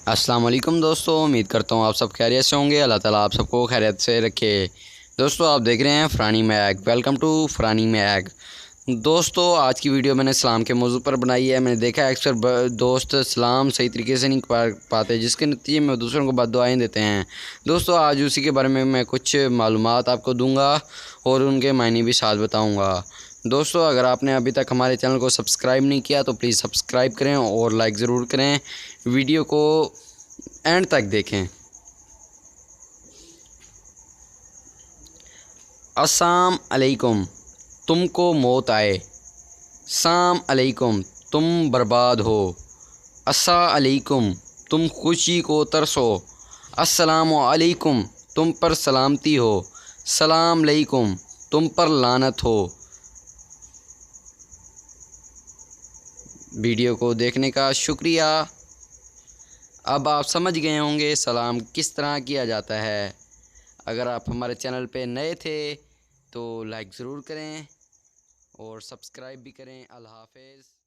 अस्सलाम वालेकुम दोस्तों, उम्मीद करता हूँ आप सब खैरियत से होंगे। अल्लाह ताला आप सबको खैरियत से रखे। दोस्तों आप देख रहे हैं Farani Mag. Welcome to Farani Mag. दोस्तों आज की वीडियो मैंने सलाम के मौजू पर बनाई है। मैंने देखा है अक्सर दोस्त सलाम सही तरीके से नहीं पाते, जिसके नतीजे में दूसरों को बद्दुआएं देते हैं। दोस्तों आज उसी के बारे में मैं कुछ मालूमात आपको दूंगा और उनके मायने भी साथ बताऊंगा। दोस्तों अगर आपने अभी तक हमारे चैनल को सब्सक्राइब नहीं किया तो प्लीज़ सब्सक्राइब करें और लाइक ज़रूर करें। वीडियो को एंड तक देखें। अस्सलाम अलैकुम, तुमको मौत आए। साम अलैकुम, तुम बर्बाद हो। अस्सा अलैकुम, तुम खुशी को तरसो। अस्सलामु अलैकुम, तुम पर सलामती हो। सलाम अलैकुम, तुम पर लानत हो। वीडियो को देखने का शुक्रिया। अब आप समझ गए होंगे सलाम किस तरह किया जाता है। अगर आप हमारे चैनल पे नए थे तो लाइक ज़रूर करें और सब्सक्राइब भी करें। अल्लाह हाफ़िज़।